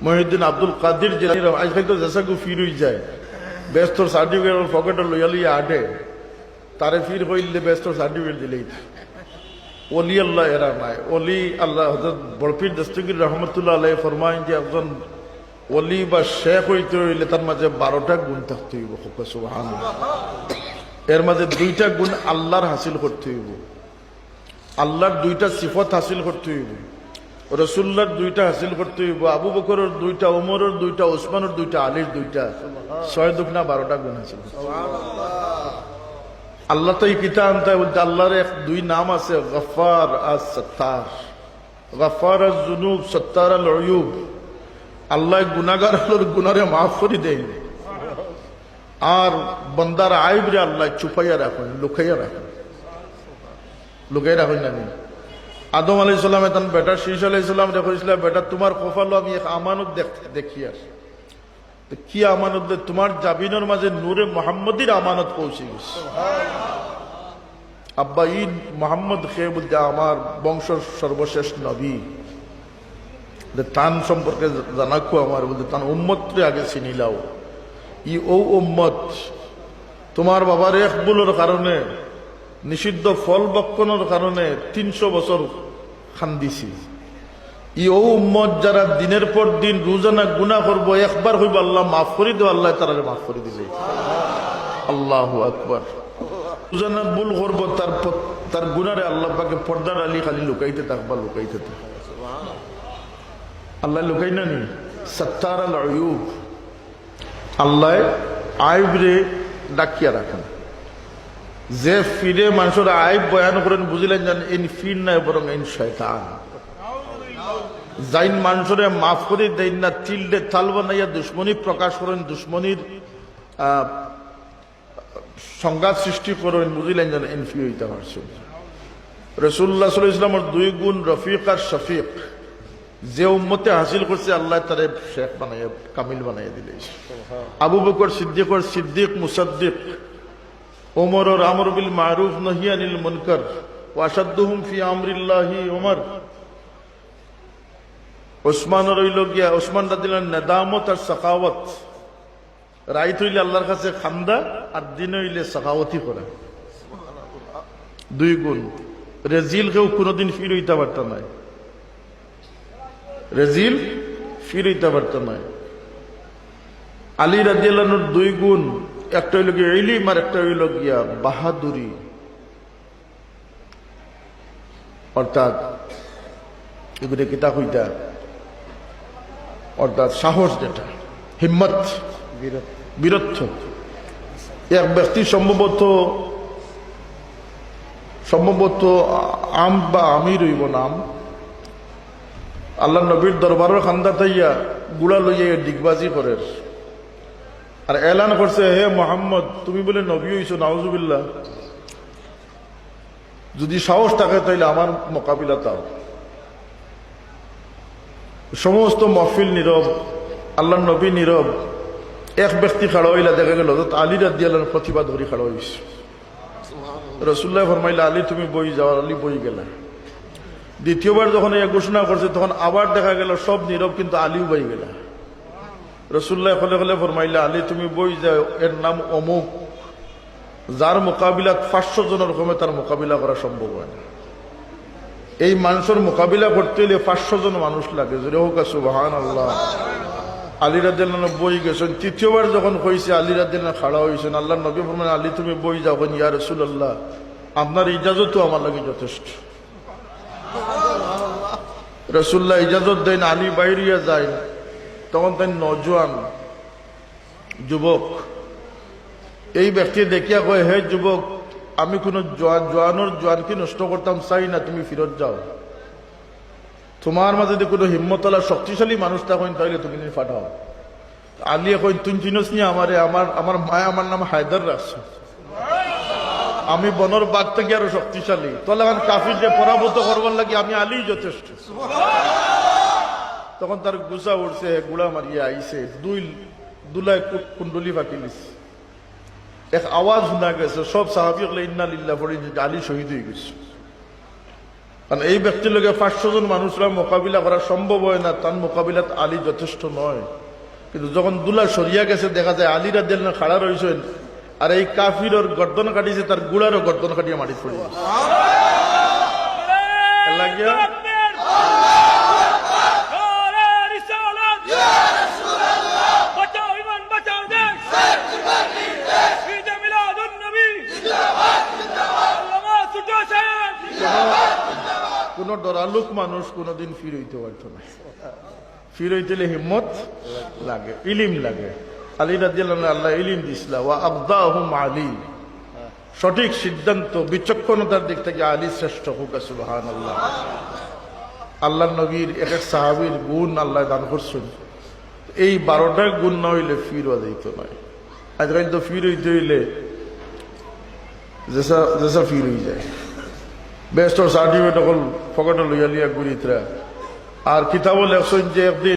মহিউদ্দিন আব্দুল কাদির জিলানী আজকাল তো জেসাকু ফির হয়ে যায় বেস্তর সার্টিফিকেট পকেটে লইয়া লইয়া আটে তারে ফির হইলে বেস্তর সার্টিফিকেট দিলেই অলি আল্লাহ এরা নাই। অলি আল্লাহ হযরত বড়পীর দস্তগীর রহমতুল্লাহ আলাইহি ফরমায়েন যে একজন অলি বা শেখ হইতে হইলে তার মাঝে 12টা গুণ থাকতে হইব। সুবহানাল্লাহ। এর মাঝে 2টা গুণ আল্লাহর হাসিল করতে হইব, আল্লাহর 2টা সিফত হাসিল করতে হইব, রসুল্লাহর 2টা হাসিল করতে হইব, আবু বকরের 2টা, ওমরের 2টা, ওসমানের 2টা, আলীর 2টা, 6 দুগুণা 12টা গুণ হাসিল করতে হইব। আল্লাহ তো এই কিতাব আনতে বলতে আল্লাহর 2 নাম আছে, গফফার আর সত্তার। গফফার আল যুনুব, সত্তার আল উয়ুব। আল্লাহ গুনাহগার হলোর গুনারে মাফ করে দেন আর বান্দার আইব রে আল্লাহ চুপাইয়া রাখেন, লুকাইয়া রাখেন। লুকাইয়া রাখেন না। আদম আলাইহিস সালাম তার বেটা শীশ আলাইহিস সালাম দেখেছিল, বেটা তোমার কপালে আমি এক আমানত দেখি আর কি আমানত? তোমার জাবিনের মাঝে নূরে মুহাম্মদীর আমানত পৌঁছে গেছে। আব্বা ঈদ মোহাম্মদ খেয়ে বলতে আমার বংশের সর্বশেষ নবী, তান সম্পর্কে জানাকো আমার বলতে তান উম্মতরে আগে চিনিলাও। ই ও উম্মত তোমার বাবার এক ভুলের কারণে, নিষিদ্ধ ফল বক্ষণের কারণে 300 বছর খান্দিছি। ই ও উম্মত যারা দিনের পর দিন রোজানা গুনাহ করবো, একবার হইব আল্লাহ মাফ করে দেব, আল্লাহ তারা মাফ করে দিলে। আল্লাহু আকবার। রোজানা ভুল করবো, তার গুনারে আল্লাহ পাকে পর্দার আলী খালি লুকাইতে থাকবা, লুকাইতে থাক। আল্লাহ লুকাই না নি, সত্তার আল উয়ুব। আল্লাহ আইব রে ডাকিয়া রাখেন। যে ফিরে মানুষের আইব বয়ান করেন বুঝিলেন জান ইন ফির নাই বরং ইন শয়তান। যাইন মানুষের মাফ করে দেন না, তিলডে তাল বানাইয়া দুশ্মনী প্রকাশ করেন, দুশ্মনীর সংঘাত সৃষ্টি করেন, বুঝিলেন যেন ইনফি হইতে পারছেন। রাসূলুল্লাহ সাল্লাল্লাহু আলাইহি ওয়াসাল্লামের 2 গুণ রফিক আর শফিক। যে উম্মতে হাসিল করছে আল্লাহ তারে শেখ বানাইয়া কামিল বানাইয়া দিলে। আবু বকর সিদ্দিকর সিদ্দিক মুসাদ্দিক, ওমরের আমর বিল মারুফ নহি আনিল মুনকার, ওয়া আশাদ্দুহুম ফি আমরিল্লাহি ওমর। ওসমানের হইল গিয়া, ওসমান রাদিয়াল্লাহু আনহু নেদামত আর সাখাওয়াত। রাইত হইলে আল্লাহর কাছে খান্দা আর দিন হইলে সাখাওয়াতি করা। 2 গুণ। রেজিল কেউ কোনোদিন ফির হইতে পারত না, রেজিল ফির হইতে পারত না। আলী রাদিয়াল্লাহু আনহুর 2 গুণ, একটা হইল গিয়া ইলম আর একটা হইল গিয়া বাহাদুরি, অর্থাৎ এগুলো কিতা হইতা, অর্থাৎ সাহস, যেটা হিম্মত, বীরত্ব। এক ব্যক্তি সম্ভবত আম বা আমির হইব নাম, আল্লাহ নবীর দরবারের খান্দা থাইয়া গুড়া লইয়া ডিগবাজি করে আর এলান করছে, হে মোহাম্মদ তুমি বলে নবী হইছো, নাউজুবিল্লাহ। যদি সাহস থাকে তাইলে আমার মোকাবিলা তাও। সমস্ত মহফিল নীরব, আল্লাহ নবী নীরব। এক ব্যক্তি খাড়া হইলা, দেখা গেল আলী রাদিয়াল্লাহু আনহু প্রতিবাদ ধরে খাড়া হইছে। রাসূলুল্লাহ ফরমাইলা, আলী তুমি বই যাও। আলী বই গেলা। দ্বিতীয়বার যখন এই ঘোষণা করছে তখন আবার দেখা গেল সব নীরব, কিন্তু আলীও বই গেলা। রাসূলুল্লাহ হলে ফরমাইলা, আলী তুমি বই যাও, এর নাম অমুক, যার মোকাবিলা 500 জনের কমে তার মোকাবিলা করা সম্ভব হয় না। এই মানুষের মোকাবিলা করতে হলে 500 জন মানুষ লাগে। জোরে হোক সুবহানাল্লাহ। আলী রাদিয়াল্লাহু আনহু বই গেছেন। তৃতীয়বার যখন হয়েছে আলী রাদিয়াল্লাহু আনহু খাড়া হয়েছেন, আল্লাহ নবী ফরমালেন, আলী তুমি বই যাও। ইয়া রাসূলুল্লাহ আপনার ইজাজতও আমার লাগে যথেষ্ট। রাসূলুল্লাহ ইজাজত দেন, আলী বাইরিয়া যায়। তখন তাই নওজোয়ান যুবক এই ব্যক্তি দেখিয়া কয়, হে যুবক আমি কোনো জোয়ানকে নষ্ট করতাম চাই না, তুমি ফিরত যাও। তোমার মাঝে যদি কোনো হিম্মতওয়ালা শক্তিশালী মানুষ থাকেন তাহলে তুমি ফাটাও। আলী কই, তুই চিনস নি আমারে? আমার মায় আমার নাম হায়দার রাখছে, আমি বনর বাঘ থেকে আরো শক্তিশালী। তাহলে আমার কাফির যে পরাভূত করবার লাগে আমি আলী যথেষ্ট। তখন তার গুসা উঠছে, গুড়া মারিয়া আইছে, দুলায় কুণ্ডলি ফাঁকি নিছে। এক আওয়াজ শোনা গেছে, সব সাহাবী হলে ইন্না লিল্লাহ পড়ে, আলী শহীদ হয়ে গেছে। কারণ এই ব্যক্তির লোকে 500 জন মানুষরা মোকাবিলা করা সম্ভব হয় না, তার মোকাবিলাত আলী যথেষ্ট নয়। কিন্তু যখন দুলা সরিয়া গেছে দেখা যায় আলী রাদিয়াল্লাহু আনহু খাড়া রয়েছেন, আর এই কাফিরের গর্দন কাটিছে, তার গুড়ারও গর্দন কাটিয়ে মাটি পড়ে গেছে। কোন ডরালুক মানুষ কোনদিন ফির হইতে পারত না। ফির হইতে হিম্মত লাগে, ইলিম লাগে। আলী রাদিয়াল্লাহু আনহু আল্লাহ ইলিম দিছিলা, ওয়া আবদাহুম আলী, সঠিক সিদ্ধান্ত বিচক্ষণতার দিক থেকে আলী শ্রেষ্ঠ। হোক সুবহানাল্লাহ। আল্লাহ নবীর এক এক সাহাবীর গুণ আল্লাহ দান করছেন, এই 12টা গুণ না হইলে ফির হওয়া যাইত নয়। আজকাল তো ফির হইতে হইলে যেসা ফির হয়ে যায়, বেস্ট সার্টিফিকেট অকল ফকটে লইয়া লিয়া ঘুরিতরা। আর কিতাবও লেখছেন যে একদিন